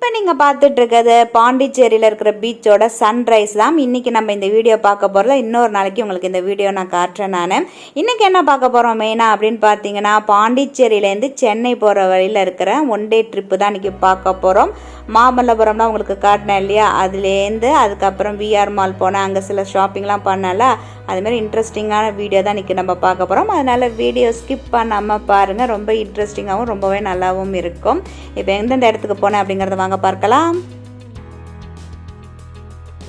இப்போ நீங்கள் பார்த்துட்டு இருக்கிறது பாண்டிச்சேரியில் இருக்கிற பீச்சோட சன்ரைஸ் தான். இன்றைக்கி நம்ம இந்த வீடியோ பார்க்க போகிறத இன்னொரு நாளைக்கு உங்களுக்கு இந்த வீடியோ நான் காட்டுறேன். நான் இன்றைக்கி என்ன பார்க்க போகிறோம் மெயினாக அப்படின்னு பார்த்தீங்கன்னா, பாண்டிச்சேரியிலேருந்து சென்னை போகிற வழியில் இருக்கிற ஒன் டே ட்ரிப்பு தான் இன்றைக்கி பார்க்க போகிறோம். மாமல்லபுரம் தான் உங்களுக்கு காட்டினேன் இல்லையா, அதுலேருந்து அதுக்கப்புறம் விஆர் மால் போனேன், அங்கே சில ஷாப்பிங்லாம் பண்ணல. அதுமாதிரி இன்ட்ரெஸ்டிங்கான வீடியோ தான் இன்றைக்கி நம்ம பார்க்க போகிறோம். அதனால் வீடியோ ஸ்கிப் பண்ணாமல் பாருங்கள், ரொம்ப இன்ட்ரெஸ்டிங்காகவும் ரொம்பவே நல்லாவும் இருக்கும். இப்போ எந்தெந்த இடத்துக்கு போனேன் அப்படிங்கிறத வாங்க பார்க்கலாம்.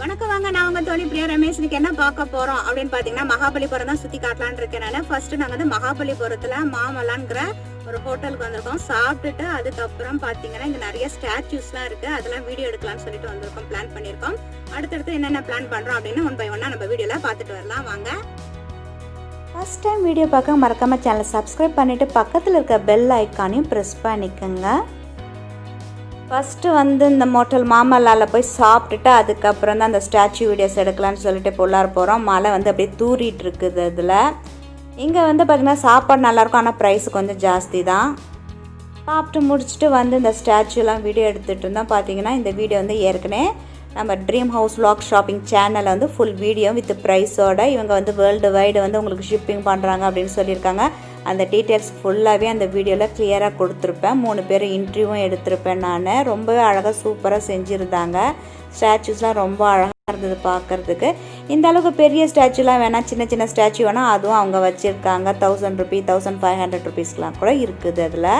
வணக்கம், வாங்க. நான் உங்க தோழி பிரியா. ரமேஷ் இன்னைக்கு என்ன பார்க்க போறோம் அப்படின்னு பாத்தீங்கன்னா, மகாபலிபுரம் தான் சுத்தி காட்டலான்னு இருக்கேன். நான் ஃபர்ஸ்ட் நாங்க வந்து மகாபலிபுரத்துல மாமல்லாங்கிற ஒரு ஹோட்டலுக்கு வந்திருக்கோம். சாப்பிட்டுட்டு அதுக்கப்புறம் பாத்தீங்கன்னா இங்க நிறைய ஸ்டாச்சுஸ்லாம் இருக்கு, அதெல்லாம் வீடியோ எடுக்கலாம்னு சொல்லிட்டு வந்திருக்கோம், பிளான் பண்ணிருக்கோம். அடுத்தடுத்து என்னென்ன பிளான் பண்றோம் அப்படின்னு ஒன் பை ஒன்னா நம்ம வீடியோல பாத்துட்டு வரலாம், வாங்க. ஃபர்ஸ்ட் டைம் வீடியோ பார்க்க மறக்காம சேனலை சப்ஸ்கிரைப் பண்ணிட்டு பக்கத்தில் இருக்க பெல் ஐக்கானையும் ப்ரெஸ் பண்ணிக்கோங்க. ஃபஸ்ட்டு வந்து இந்த மோட்டல் மாமல்லாவில் போய் சாப்பிட்டுட்டு அதுக்கப்புறம் தான் அந்த ஸ்டாச்சு வீடியோஸ் எடுக்கலான்னு சொல்லிட்டு இப்போ உள்ளார போகிறோம். மழை வந்து அப்படியே தூரிட்டு இருக்குது. அதில் இங்கே வந்து பார்த்திங்கன்னா சாப்பாடு நல்லாயிருக்கும், ஆனால் ப்ரைஸ் கொஞ்சம் ஜாஸ்தி தான். சாப்பிட்டு முடிச்சுட்டு வந்து இந்த ஸ்டாச்சுலாம் வீடியோ எடுத்துகிட்டு இருந்தோம். பார்த்திங்கன்னா இந்த வீடியோ வந்து ஏற்கனவே நம்ம ட்ரீம் ஹவுஸ் vlog ஷாப்பிங் சேனலில் வந்து ஃபுல் வீடியோ வித் ப்ரைஸோட இவங்க வந்து வேர்ல்டு வைடு வந்து உங்களுக்கு ஷிப்பிங் பண்ணுறாங்க அப்படின்னு சொல்லியிருக்காங்க. அந்த டீட்டெயில்ஸ் ஃபுல்லாகவே அந்த வீடியோவில் கிளியராக கொடுத்துருப்பேன். 3 பேர் இன்டர்வியூவும் எடுத்திருப்பேன். நான் ரொம்பவே அழகாக சூப்பராக செஞ்சுருந்தாங்க. ஸ்டாச்சுஸ்லாம் ரொம்ப அழகாக இருந்தது பார்க்குறதுக்கு. இந்த அளவுக்கு பெரிய ஸ்டாச்சுலாம் வேணால், சின்ன சின்ன ஸ்டாச்சு வேணால் அதுவும் அவங்க வச்சுருக்காங்க. 1000 ரூபீ 1500 ருபீஸ்லாம் கூட இருக்குது. அதில்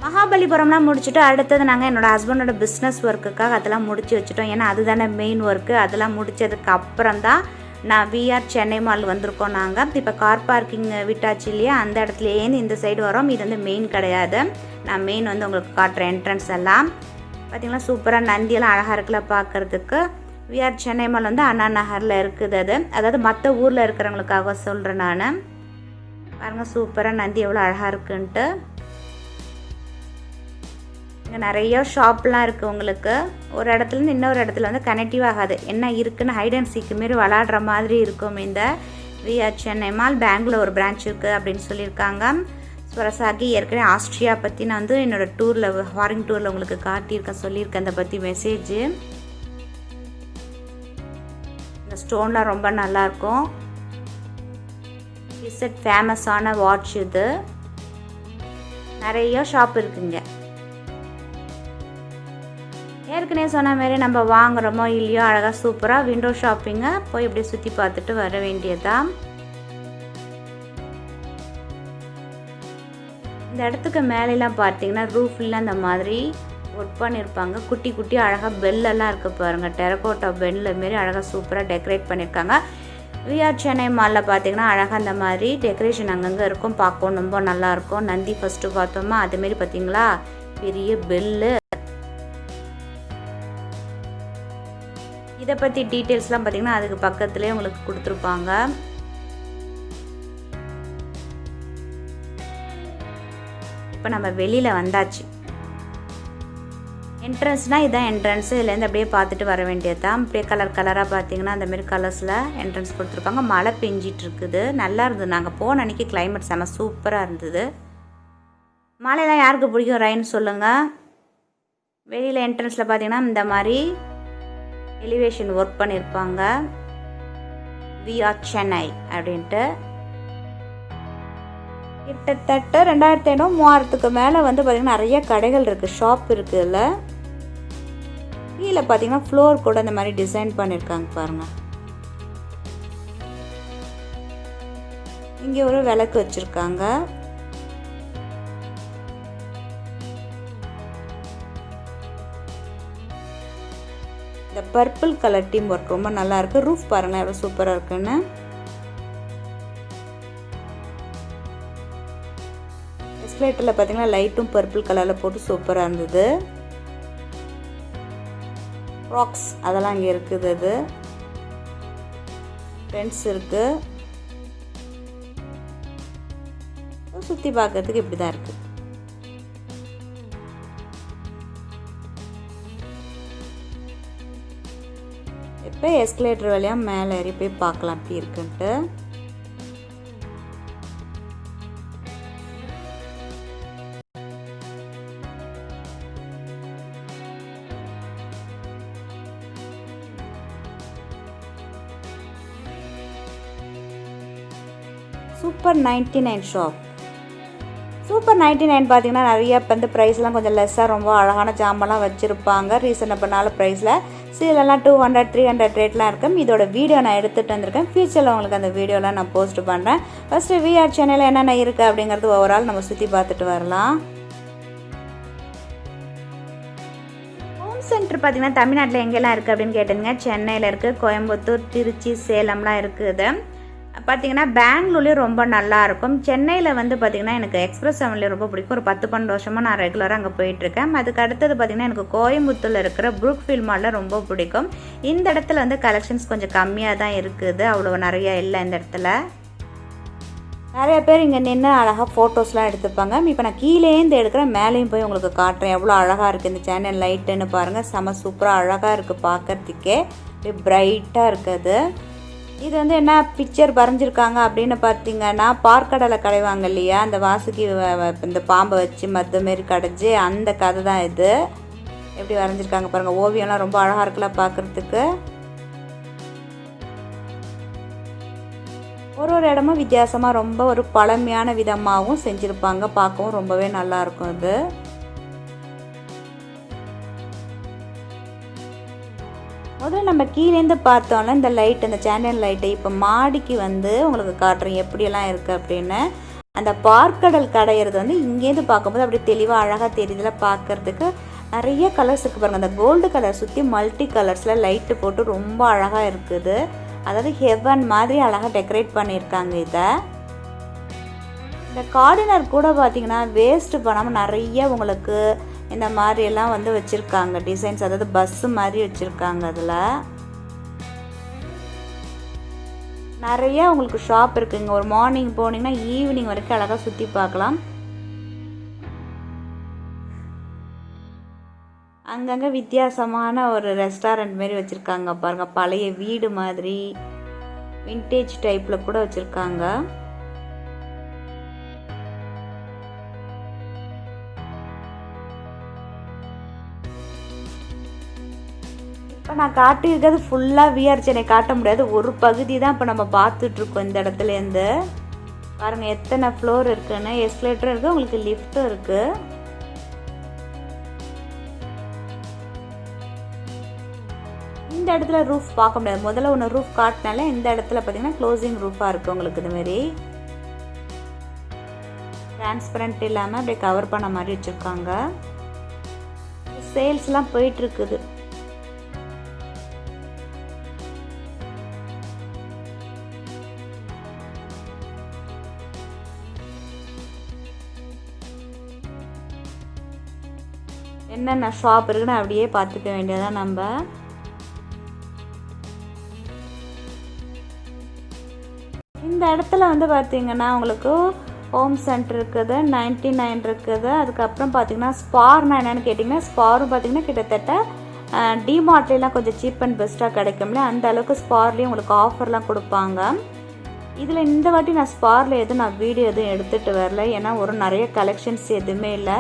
மகாபலிபுரம்லாம் முடிச்சுட்டு அடுத்தது நாங்கள் என்னோடய ஹஸ்பண்டோட பிஸ்னஸ் ஒர்க்குக்காக அதெல்லாம் முடிச்சு வச்சுட்டோம். ஏன்னா அதுதானே மெயின் ஒர்க்கு. அதெல்லாம் முடித்ததுக்கு அப்புறம் தான் நான் விஆர் சென்னை மால் வந்திருக்கோம். நாங்கள் இப்போ கார் பார்க்கிங் விட்டாச்சு இல்லையா, அந்த இடத்துலேருந்து இந்த சைடு வரோம். இது வந்து மெயின் கிடையாது. நான் மெயின் வந்து உங்களுக்கு காட்டுறேன். என்ட்ரன்ஸ் எல்லாம் பார்த்திங்கன்னா சூப்பராக நந்தியெல்லாம் அழகாக இருக்குல்ல பார்க்குறதுக்கு. விஆர் சென்னை மால் வந்து அண்ணா நகரில் இருக்குது. அதாவது மற்ற ஊரில் இருக்கிறவங்களுக்காக சொல்கிறேன் நான். பாருங்கள் சூப்பராக நந்தி எவ்வளோ அழகாக இருக்குன்ட்டு. இங்கே நிறைய ஷாப்லாம் இருக்குது. உங்களுக்கு ஒரு இடத்துலேருந்து இன்னொரு இடத்துல வந்து கனெக்டிவ் ஆகாது. என்ன இருக்குன்னு ஹைட் அண்ட் சீக்கு மாரி விளாடுற மாதிரி இருக்கும் இந்த விஆர் சென்னை மால். பேங்க்ல ஒரு பிரான்ச் இருக்குது அப்படின்னு சொல்லியிருக்காங்க. ஸ்வரசாகி ஏற்கனவே ஆஸ்ட்ரியா பற்றி நான் வந்து என்னோடய டூரில் ஃபாரின் டூரில் உங்களுக்கு காட்டியிருக்கேன், சொல்லியிருக்கேன் அதை பற்றி மெசேஜ். இந்த ஸ்டோன்லாம் ரொம்ப நல்லாயிருக்கும். இசட் ஃபேமஸான வாட்ச் இது. நிறைய ஷாப் இருக்குங்க. ஏற்கனவே சொன்ன மாரி நம்ம வாங்குகிறோமோ இல்லையோ அழகாக சூப்பராக விண்டோ ஷாப்பிங்கை போய் இப்படி சுற்றி பார்த்துட்டு வர வேண்டியதான். இந்த இடத்துக்கு மேலெலாம் பார்த்தீங்கன்னா ரூஃப்லாம் இந்த மாதிரி ஒர்க் பண்ணியிருப்பாங்க. குட்டி குட்டி அழகாக பெல்லெல்லாம் இருக்குது பாருங்கள். டெரகோட்டா பெல்லில் மாரி அழகாக சூப்பராக டெக்கரேட் பண்ணியிருக்காங்க. விஆர் சென்னை மாலில் பார்த்தீங்கன்னா அழகாக அந்த மாதிரி டெக்கரேஷன் அங்கங்கே இருக்கும், பார்க்கவும் ரொம்ப நல்லாயிருக்கும். நந்தி ஃபஸ்ட்டு பார்த்தோமா, அதுமாரி பார்த்தீங்களா பெரிய பெல்லு. இதை பற்றி டீட்டெயில்ஸ்லாம் பார்த்திங்கன்னா அதுக்கு பக்கத்துலேயே உங்களுக்கு கொடுத்துருப்பாங்க. இப்போ நம்ம வெளியில் வந்தாச்சு. என்ட்ரன்ஸ்னால் இதுதான் என்ட்ரன்ஸு. இதுலேருந்து அப்படியே பார்த்துட்டு வர வேண்டியது தான். அப்படியே கலராக பார்த்தீங்கன்னா அந்தமாரி கலர்ஸில் என்ட்ரன்ஸ் கொடுத்துருப்பாங்க. மழை பெஞ்சிட்டு இருக்குது, நல்லா இருந்தது. நாங்கள் போன அன்றைக்கி கிளைமேட் செம்ம சூப்பராக இருந்தது. மழைலாம் யாருக்கு பிடிக்கும், ரெயின் சொல்லுங்கள். வெளியில் என்ட்ரன்ஸில் பார்த்தீங்கன்னா இந்த மாதிரி எலிவேஷன் ஒர்க் பண்ணியிருப்பாங்க. விஆர் சென்னை அப்படின்ட்டு. கிட்டத்தட்ட 2500-3000 மேலே வந்து பார்த்திங்கன்னா நிறைய கடைகள் இருக்குது, ஷாப் இருக்குது. இதில் கீழே பார்த்தீங்கன்னா ஃப்ளோர் கூட இந்த மாதிரி டிசைன் பண்ணியிருக்காங்க பாருங்கள். இங்கே ஒரு விளக்கு வச்சுருக்காங்க. இந்த பர்பிள் கலர் டீம் ஒர்க் ரொம்ப நல்லா இருக்கு. ரூஃப் பாருங்க எவ்வளோ சூப்பராக இருக்குன்னு. எஸ்கலேட்டரில் பார்த்தீங்கன்னா லைட்டும் பர்பிள் கலரில் போட்டு சூப்பராக இருந்தது. ராக்ஸ் அதெல்லாம் இங்கே இருக்குது. அது ஃப்ரெண்ட்ஸ் இருக்குது. சுற்றி பார்க்கறதுக்கு இப்படி தான் இருக்குது. இப்போ எஸ்கலேட்டர் வழியாக மேலே ஏறி போய் பார்க்கலாம் எப்படி இருக்குன்ட்டு. Super 99 shop. சூப்பர் 99 பார்த்தீங்கன்னா நிறைய இப்போ வந்து ப்ரைஸ்லாம் கொஞ்சம் லெஸ்ஸாக ரொம்ப அழகான ஜாமெல்லாம் வச்சுருப்பாங்க ரீசனபிளான ப்ரைஸில். சீலெல்லாம் 200 300 ரேட்லாம் இருக்கும். இதோட வீடியோ நான் எடுத்துகிட்டு வந்திருக்கேன். ஃபியூச்சரில் உங்களுக்கு அந்த வீடியோலாம் நான் போஸ்ட் பண்ணுறேன். ஃபஸ்ட்டு விஆர் சென்னையில் என்னென்ன இருக்குது அப்படிங்கிறது ஓவரால் நம்ம சுற்றி பார்த்துட்டு வரலாம். ஹோம் சென்டர் பார்த்திங்கன்னா தமிழ்நாட்டில் எங்கெல்லாம் இருக்குது அப்படின்னு கேட்டுங்க. சென்னையில் இருக்குது, கோயம்புத்தூர், திருச்சி, சேலம்லாம் இருக்குது. பார்த்திங்கன்னா பெங்களூர்லேயும் ரொம்ப நல்லாயிருக்கும். சென்னையில் வந்து பார்த்திங்கன்னா எனக்கு எக்ஸ்பிரஸ் செவன்லேயும் ரொம்ப பிடிக்கும். ஒரு 10-12 வருஷமாக நான் ரெகுலராக அங்கே போயிட்டுருக்கேன். அதுக்கு அடுத்தது பார்த்திங்கன்னா எனக்கு கோயம்புத்தூரில் இருக்கிற புரூக்ஃபீல்ட் மாலில் ரொம்ப பிடிக்கும். இந்த இடத்துல வந்து கலெக்ஷன்ஸ் கொஞ்சம் கம்மியாக தான் இருக்குது, அவ்வளோ நிறையா இல்லை இந்த இடத்துல. நிறைய பேர் இங்கே நின்று அழகாக ஃபோட்டோஸ்லாம் எடுத்துப்பாங்க. இப்போ நான் கீழேந்து எடுக்கிறேன், மேலேயும் போய் உங்களுக்கு காட்டுறேன் எவ்வளோ அழகாக இருக்குது இந்த சேனல். லைட்டுன்னு பாருங்கள், செம சூப்பராக அழகாக இருக்குது பார்க்குறதுக்கே, அப்படியே பிரைட்டாக இருக்குது. இது வந்து என்ன பிக்சர் வரைஞ்சிருக்காங்க அப்படின்னு பார்த்தீங்கன்னா, பார்க்கடலை கடைவாங்க இல்லையா, அந்த வாசுகி இந்த பாம்பை வச்சு மற்ற மாரி கடைஞ்சி அந்த கதை தான் இது. எப்படி வரைஞ்சிருக்காங்க பாருங்கள், ஓவியம்லாம் ரொம்ப அழகாக இருக்குல்ல பார்க்குறதுக்கு. ஒரு இடமும் வித்தியாசமாக ரொம்ப ஒரு பழமையான விதமாகவும் செஞ்சுருப்பாங்க, பார்க்கவும் ரொம்பவே நல்லாயிருக்கும் இது. முதல்ல நம்ம கீழேருந்து பார்த்தோம்ல இந்த லைட், அந்த சேனல் லைட்டு, இப்போ மாடிக்கு வந்து உங்களுக்கு காட்டுறேன் எப்படியெல்லாம் இருக்குது அப்படின்னு. அந்த பார்க்கடல் கடையிறது வந்து இங்கேருந்து பார்க்கும்போது அப்படியே தெளிவாக அழகாக தெரியுதுல பார்க்குறதுக்கு. நிறைய கலர்ஸ் இருக்குது பாருங்கள். அந்த கோல்டு கலர் சுற்றி மல்டி கலர்ஸில் லைட்டு போட்டு ரொம்ப அழகாக இருக்குது. அதாவது ஹெவன் மாதிரி அழகாக டெக்கரேட் பண்ணியிருக்காங்க இதை. இந்த கார்டினர் கூட பார்த்திங்கன்னா வேஸ்ட்டு பண்ணாமல் நிறைய உங்களுக்கு இந்த மாதிரியெல்லாம் வந்து வச்சுருக்காங்க டிசைன்ஸ், அதாவது பஸ்ஸு மாதிரி வச்சுருக்காங்க. அதில் நிறையா உங்களுக்கு ஷாப் இருக்குங்க. ஒரு மார்னிங் போனீங்கன்னா ஈவினிங் வரைக்கும் அழகாக சுற்றி பார்க்கலாம். அங்கங்கே வித்தியாசமான ஒரு ரெஸ்டாரண்ட் மாரி வச்சுருக்காங்க பாருங்கள். பழைய வீடு மாதிரி விண்டேஜ் டைப்பில் கூட வச்சுருக்காங்க. இப்போ நான் காட்டியிருக்கிறது ஃபுல்லாக விஆர் சென்னை காட்ட முடியாது, ஒரு பகுதி தான் இப்போ நம்ம பார்த்துட்ருக்கோம் இந்த இடத்துலேருந்து. பாருங்கள் எத்தனை ஃப்ளோர் இருக்குன்னு. எஸ்கலேட்டரும் இருக்குது, உங்களுக்கு லிஃப்ட்டும் இருக்குது. இந்த இடத்துல ரூஃப் பார்க்க முடியாது. முதல்ல ஒன்று ரூஃப் காட்டினால இந்த இடத்துல பார்த்தீங்கன்னா க்ளோசிங் ரூஃபாக இருக்குது உங்களுக்கு. இதுமாரி டிரான்ஸ்பரண்ட் இல்லாமல் அப்படியே கவர் பண்ண மாதிரி வச்சுருக்காங்க. சேல்ஸ்லாம் போயிட்டுருக்குது. என்னென்ன ஷாப் இருக்குன்னு அப்படியே பார்த்துக்க வேண்டியதான் நம்ம. இந்த இடத்துல வந்து பார்த்திங்கன்னா உங்களுக்கு ஹோம் சென்டர் இருக்குது, 99 இருக்குது. அதுக்கப்புறம் பார்த்திங்கன்னா ஸ்பார்னா என்னென்னு கேட்டிங்கன்னா, ஸ்பாரும் பார்த்திங்கன்னா கிட்டத்தட்ட டிமார்ட்லாம் கொஞ்சம் சீப் அண்ட் பெஸ்ட்டாக கிடைக்கும்ல, அந்த அளவுக்கு ஸ்பார்லேயும் உங்களுக்கு ஆஃபர்லாம் கொடுப்பாங்க. இதில் இந்த வாட்டி நான் ஸ்பாரில் எதுவும் நான் வீடியோ எதுவும் எடுத்துகிட்டு வரல, ஏன்னா ஒரு நிறைய கலெக்ஷன்ஸ் எதுவுமே இல்லை.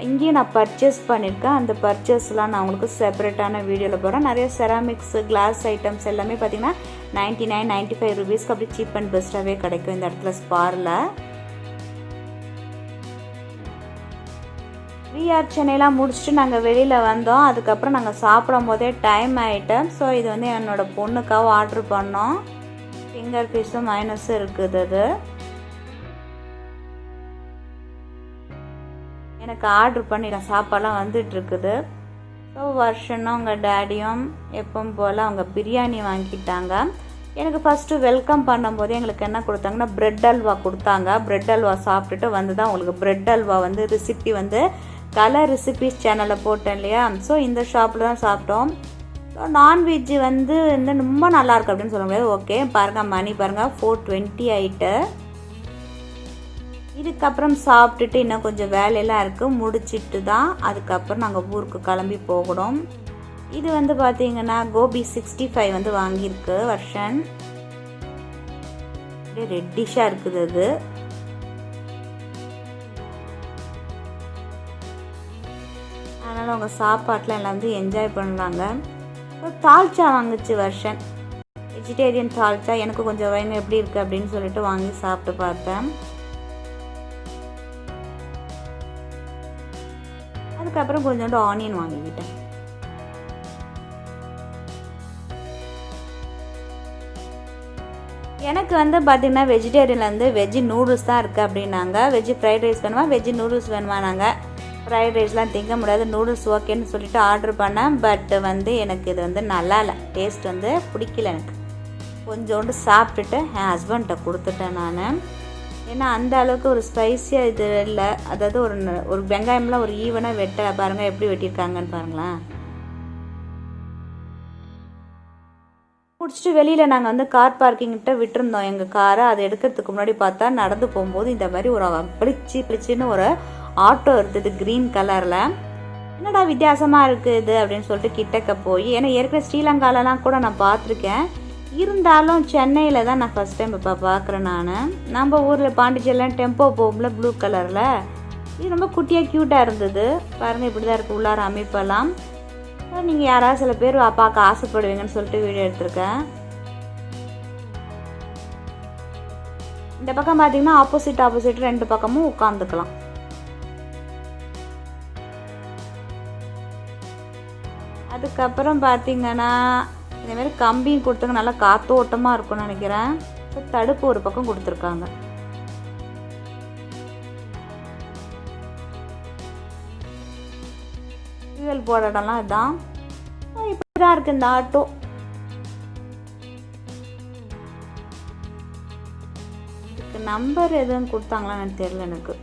இங்கேயும் நான் பர்ச்சேஸ் பண்ணியிருக்கேன். அந்த பர்ச்சேஸ்லாம் நான் உங்களுக்கு செப்பரேட்டான வீடியோவில் போகிறேன். நிறைய செராமிக்ஸு, கிளாஸ் ஐட்டம்ஸ் எல்லாமே பார்த்திங்கன்னா 99-95 ருபீஸ்க்கு அப்படி சீப் அண்ட் பெஸ்ட்டாகவே கிடைக்கும் இந்த இடத்துல ஸ்பாரில். விஆர் சென்னைலாம் முடிச்சுட்டு நாங்கள் வெளியில் வந்தோம். அதுக்கப்புறம் நாங்கள் சாப்பிடும் போதே டைம் ஆகிட்டு. ஸோ இது வந்து என்னோடய பொண்ணுக்காக ஆர்டர் பண்ணோம். ஃபிங்கர் ஃபிஷ்ஷும் மைனஸும் இருக்குது. அது எனக்கு ஆர்டர் பண்ணிட்டேன், சாப்பாடெலாம் வந்துட்டுருக்குது. ஸோ வருஷனும் அவங்க டேடியும் எப்பவும் போல் அவங்க பிரியாணி வாங்கிட்டாங்க. எனக்கு ஃபஸ்ட்டு வெல்கம் பண்ணும்போது எங்களுக்கு என்ன கொடுத்தாங்கன்னா ப்ரெட் அல்வா கொடுத்தாங்க. ப்ரெட் அல்வா சாப்பிட்டுட்டு வந்து தான் உங்களுக்கு ப்ரெட் அல்வா வந்து ரெசிபி வந்து கலர் ரெசிபிஸ் சேனலில் போட்டேன் இல்லையா. ஸோ இந்த ஷாப்பில் தான் சாப்பிட்டோம். ஸோ நான்வெஜ்ஜு வந்து ரொம்ப நல்லாயிருக்கு அப்படின்னு சொல்ல முடியாது. ஓகே பாருங்கள், மணி பாருங்கள் 4:20 ஆகிட்டு. இதுக்கப்புறம் சாப்பிட்டுட்டு இன்னும் கொஞ்சம் வேலையெல்லாம் இருக்குது, முடிச்சிட்டு தான் அதுக்கப்புறம் நாங்கள் ஊருக்கு கிளம்பி போகணும். இது வந்து பார்த்திங்கன்னா கோபி 65 வந்து வாங்கியிருக்கு வருஷன். அப்படியே ரெட்டிஷாக இருக்குது அது. அதனால் அவங்க சாப்பாட்டில் எல்லாம் வந்து என்ஜாய் பண்ணுறாங்க. தால்ச்சா வாங்குச்சு வருஷன். வெஜிடேரியன் தால்ச்சா எனக்கு கொஞ்சம் வைங்க எப்படி இருக்குது அப்படின்னு சொல்லிட்டு வாங்கி சாப்பிட்டு பார்த்தேன். அதுக்கப்புறம் கொஞ்சோண்டு ஆனியன் வாங்கிக்கிட்டேன். எனக்கு வந்து பார்த்திங்கன்னா வெஜிடேரியனில் வெஜ்ஜி நூடுல்ஸ் தான் இருக்குது அப்படின்னாங்க. வெஜ்ஜி ஃப்ரைட் ரைஸ் வேணுமா, வெஜ்ஜி நூடுல்ஸ் வேணுமா. நாங்கள் ஃப்ரைட் ரைஸ்லாம் திங்க முடியாது, நூடுல்ஸ் ஓகேன்னு சொல்லிட்டு ஆர்டர் பண்ணேன். பட் எனக்கு இது நல்லா இல்லை, டேஸ்ட் பிடிக்கல. எனக்கு கொஞ்சோண்டு சாப்பிட்டுட்டு என் ஹஸ்பண்ட்டை கொடுத்துட்டேன் நான். ஏன்னா அந்த அளவுக்கு ஒரு ஸ்பைஸியாக இது இல்லை. அதாவது ஒரு வெங்காயம்லாம் ஒரு ஈவனாக வெட்ட பாருங்கள், எப்படி வெட்டியிருக்காங்கன்னு பாருங்களேன். முடிச்சுட்டு வெளியில் நாங்கள் கார் பார்க்கிங்கிட்ட விட்டுருந்தோம் எங்கள் காரை. அதை எடுக்கிறதுக்கு முன்னாடி பார்த்தா நடந்து போகும்போது இந்த மாதிரி ஒரு பிளிச்சின்னு ஒரு ஆட்டோ இருந்தது க்ரீன் கலரில். என்னடா வித்தியாசமாக இருக்குது இது அப்படின்னு சொல்லிட்டு கிட்டக்க போய், ஏன்னா ஏற்கனவே ஸ்ரீலங்காலலாம் கூட நான் பார்த்துருக்கேன், இருந்தாலும் சென்னையில் தான் நான் ஃபஸ்ட் டைம் இப்போ பார்க்குறேன். நம்ம ஊரில் பாண்டிச்சேரியில் டெம்போ போகும்ல ப்ளூ கலரில், இது ரொம்ப குட்டியாக க்யூட்டாக இருந்தது. பாருங்கள் இப்படி தான் இருக்குது உள்ளார அமைப்பெல்லாம். நீங்கள் யாராவது சில பேர் பார்க்க ஆசைப்படுவீங்கன்னு சொல்லிட்டு வீடியோ எடுத்திருக்கேன். இந்த பக்கம் பார்த்தீங்கன்னா ஆப்போசிட் 2 பக்கமும் உட்காந்துக்கலாம். அதுக்கப்புறம் பார்த்தீங்கன்னா இதேமாரி கம்பியும் கொடுத்துங்க, நல்லா காத்தோட்டமாக இருக்கும்னு நினைக்கிறேன். தடுப்பு ஒரு பக்கம் கொடுத்துருக்காங்க. ஃபியூவல் போட இடம்லாம் இதுதான். இப்படி தான் இருக்குது இந்த ஆட்டோ. இதுக்கு நம்பர் எதுவும் கொடுத்தாங்களான்னு தெரியல எனக்கு.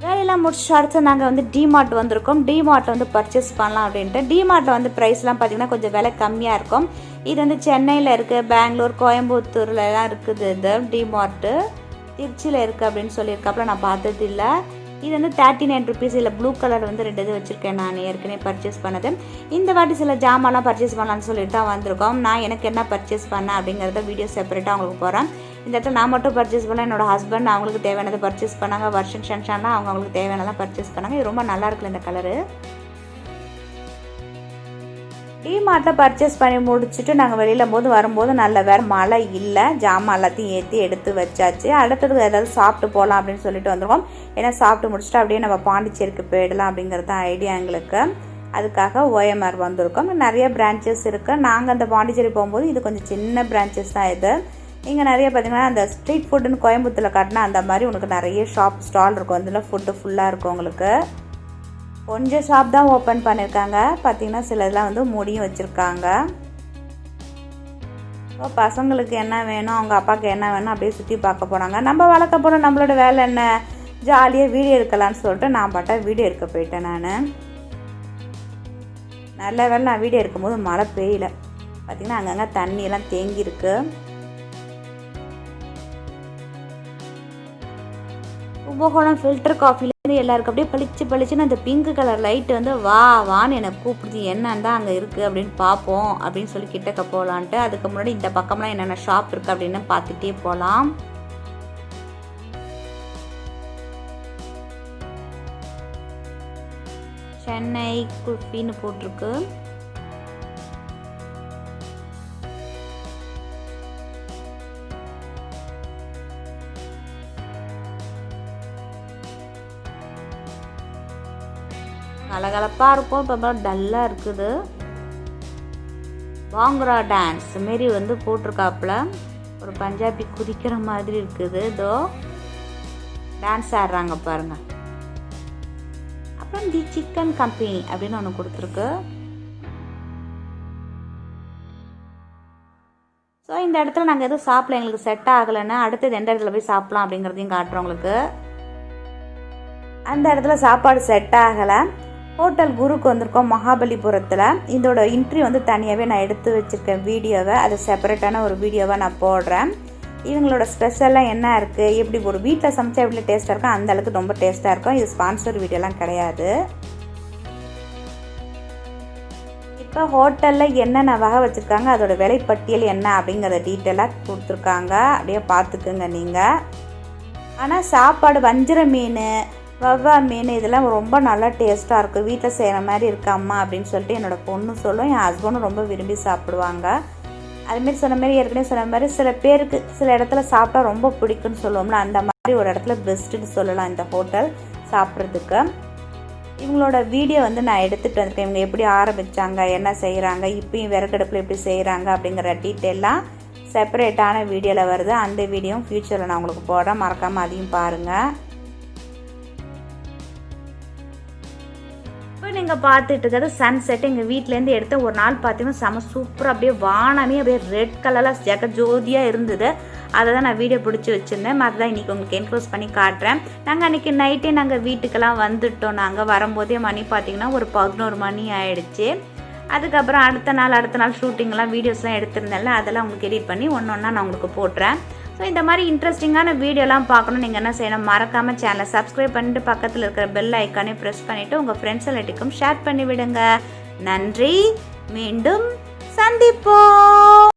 வேலையெல்லாம் முடிச்சு அடுத்து நாங்கள் டிமார்ட் வந்திருக்கோம். டிமார்ட்டில் பர்ச்சேஸ் பண்ணலாம் அப்படின்ட்டு. டிமார்ட்டில் ப்ரைஸ்லாம் பார்த்திங்கன்னா கொஞ்சம் விலை கம்மியாக இருக்கும். இது சென்னையில் இருக்குது, பெங்களூர், கோயம்புத்தூர்லலாம் இருக்குது. இது டிமார்ட்டு திருச்சியில் இருக்குது அப்படின்னு சொல்லியிருக்காப்புல, நான் பார்த்தது இல்லை. இது 39 ருபீஸ். இல்லை ப்ளூ கலர் 2 இது வச்சுருக்கேன் நான் ஏற்கனவே பர்ச்சேஸ் பண்ணது. இந்த வாட்டி சில ஜாமான்லாம் பர்ச்சேஸ் பண்ணலான்னு சொல்லிட்டு தான் வந்திருக்கோம். நான் எனக்கு என்ன பர்ச்சேஸ் பண்ணேன் அப்படிங்கிறத வீடியோ செப்பரேட்டாக அவங்களுக்கு போகிறேன். இந்த இடத்துல நான் மட்டும் பர்ச்சேஸ் பண்ணேன், என்னோடய ஹஸ்பண்ட் அவங்களுக்கு தேவையானதை பர்ச்சேஸ் பண்ணாங்க. வருஷன் ஷன்ஷான்லாம் அவங்களுக்கு தேவையானதான் பர்ச்சேஸ் பண்ணாங்க. இது ரொம்ப நல்லா இருக்குல்ல இந்த கலரு. டிமார்ட்டில் பர்ச்சேஸ் பண்ணி முடிச்சுட்டு நாங்கள் வெளியில் வரும்போது நல்ல வேறு மழை இல்லை, ஜாமான் எல்லாத்தையும் எடுத்து வச்சாச்சு. அடுத்தது ஏதாவது சாப்பிட்டு போகலாம் அப்படின்னு சொல்லிட்டு வந்துருக்கோம். ஏன்னா சாப்பிட்டு முடிச்சுட்டு அப்படியே நம்ம பாண்டிச்சேரிக்கு போயிடலாம் அப்படிங்கிறது தான் ஐடியா எங்களுக்கு. அதுக்காக OMR வந்திருக்கோம். நிறைய பிரான்ச்சஸ் இருக்குது. நாங்கள் அந்த பாண்டிச்சேரி போகும்போது இது கொஞ்சம் சின்ன பிரான்ச்சஸ் தான் இது. இங்கே நிறைய பார்த்திங்கன்னா அந்த ஸ்ட்ரீட் ஃபுட்டுன்னு கோயம்புத்தூரில் காட்டினா அந்த மாதிரி உனக்கு நிறைய ஸ்டால் இருக்கும். அதில் ஃபுட்டு ஃபுல்லாக இருக்கும். உங்களுக்கு கொஞ்சம் ஷாப் தான் ஓப்பன் பண்ணியிருக்காங்க. பார்த்திங்கன்னா சில இதெல்லாம் மூடியும் வச்சுருக்காங்க. இப்போ பசங்களுக்கு என்ன வேணும், அவங்க அப்பாவுக்கு என்ன வேணும் அப்படியே சுற்றி பார்க்க போனாங்க. நம்ம வளர்க்க போகிறோம், நம்மளோட வேலை என்ன, ஜாலியாக வீடியோ எடுக்கலான்னு சொல்லிட்டு நான் பாட்டா வீடியோ எடுக்க போயிட்டேன். நல்ல வேலை நான் வீடியோ எடுக்கும்போது மழை பெய்யல. பார்த்திங்கன்னா அங்கங்கே தண்ணியெல்லாம் தேங்கியிருக்கு. கும்பகோணம் ஃபில்டர் காஃபிலேருந்து எல்லாருக்கும் அப்படியே பளிச்சுன்னு அந்த பிங்க் கலர் லைட்டு வான்னு என்னை கூப்பிடுது. என்னன்னு தான் அங்கே இருக்குது அப்படின்னு பார்ப்போம் அப்படின்னு சொல்லி கிட்டக்க போகலான்ட்டு. அதுக்கு முன்னாடி இந்த பக்கம்லாம் என்னென்ன ஷாப் இருக்குது அப்படின்னு பார்த்துட்டே போகலாம். சென்னை குல்ஃபின்னு போட்டிருக்கு. கலகலப்பாக இருக்கும். இப்போ டல்லாக இருக்குது. பாங்குரா டான்ஸ் மாரி போட்டிருக்காப்புல. ஒரு பஞ்சாபி குதிக்கிற மாதிரி இருக்குது. இதோ டான்ஸ் ஆடுறாங்க பாருங்கள். அப்புறம் தி சிக்கன் கம்பெனி அப்படின்னு ஒன்று கொடுத்துருக்கு. ஸோ இந்த இடத்துல நாங்கள் எதுவும் சாப்பிடல, எங்களுக்கு செட் ஆகலைன்னு. அடுத்தது எந்த இடத்துல போய் சாப்பிட்லாம் அப்படிங்கிறதையும் காட்டுறோம் உங்களுக்கு. அந்த இடத்துல சாப்பாடு செட் ஆகலை. ஹோட்டல் குருக்கு வந்திருக்கோம் மகாபலிபுரத்தில். இதோட இன்ட்ரி தனியாகவே நான் எடுத்து வச்சுருக்கேன் வீடியோவை. அது செப்பரேட்டான ஒரு வீடியோவை நான் போடுறேன். இவங்களோட ஸ்பெஷலாக என்ன இருக்குது, எப்படி ஒரு வீட்டில் சமைச்சா எப்படி டேஸ்ட்டாக இருக்கும், அந்த அளவுக்கு ரொம்ப டேஸ்ட்டாக இருக்கும். இது ஸ்பான்சர் வீடியோலாம் கிடையாது. இப்போ ஹோட்டலில் என்னென்ன வகை வச்சுருக்காங்க, அதோட விலைப்பட்டியல் என்ன அப்படிங்கிறத டீட்டெயிலாக கொடுத்துருக்காங்க. அப்படியே பார்த்துக்குங்க நீங்கள். ஆனால் சாப்பாடு வஞ்சிர மீன், வவ்வால் மீன் இதெல்லாம் ரொம்ப நல்லா டேஸ்ட்டாக இருக்கும், வீட்டில் செய்கிற மாதிரி இருக்கு அம்மா அப்படின்னு சொல்லிட்டு என்னோடய பொண்ணு சொல்லும். என் ஹஸ்பண்டும் ரொம்ப விரும்பி சாப்பிடுவாங்க. அதுமாரி சொன்ன மாதிரி ஏற்கனவே சொன்ன மாதிரி சில பேருக்கு சில இடத்துல சாப்பிட்டா ரொம்ப பிடிக்குன்னு சொல்லுவோம்ல, அந்த மாதிரி ஒரு இடத்துல பெஸ்ட்டுன்னு சொல்லலாம் இந்த ஹோட்டல் சாப்பிட்றதுக்கு. இவங்களோட வீடியோ வந்து நான் எடுத்துகிட்டு வந்திருக்கேன். இவங்க எப்படி ஆரம்பித்தாங்க, என்ன செய்கிறாங்க, இப்போயும் விறகடுப்பில் எப்படி செய்கிறாங்க அப்படிங்கிற டீட்டெயிலாம் செப்பரேட்டான வீடியோவில் வருது. அந்த வீடியோவும் ஃப்யூச்சரில் நான் உங்களுக்கு போடுறேன், மறக்காமல் அதையும் பாருங்கள். இப்போ நீங்கள் பார்த்துட்டு இருக்கிறது சன்செட். எங்கள் வீட்டிலேருந்து எடுத்த ஒரு நாள் பார்த்தீங்கன்னா செம சூப்பராக அப்படியே வானமே அப்படியே ரெட் கலரில் ஜெகஜோதியாக இருந்தது. அதை தான் நான் வீடியோ பிடிச்சி வச்சுருந்தேன். அதுதான் இன்றைக்கி உங்களுக்கு என்க்ளோஸ் பண்ணி காட்டுறேன். நாங்கள் அன்றைக்கி நைட்டே நாங்கள் வீட்டுக்கெல்லாம் வந்துவிட்டோம். நாங்கள் வரும்போதே மணி பார்த்திங்கன்னா ஒரு 11 மணி ஆகிடுச்சு. அதுக்கப்புறம் அடுத்த நாள் ஷூட்டிங்லாம் வீடியோஸ்லாம் எடுத்திருந்தேன்ல, அதெல்லாம் உங்களுக்கு எடிட் பண்ணி ஒன்று ஒன்றா நான் உங்களுக்கு போட்டுறேன். ஸோ இந்த மாதிரி இன்ட்ரெஸ்டிங்கான வீடியோலாம் பார்க்கணும் நீங்கள் என்ன செய்யணும், மறக்காமல் சேனலை சப்ஸ்கிரைப் பண்ணிட்டு பக்கத்தில் இருக்கிற பெல் ஐக்கானே ப்ரெஸ் பண்ணிவிட்டு உங்கள் ஃப்ரெண்ட்ஸ் எல்லாத்துக்கும் ஷேர் பண்ணி விடுங்க. நன்றி, மீண்டும் சந்திப்போம்.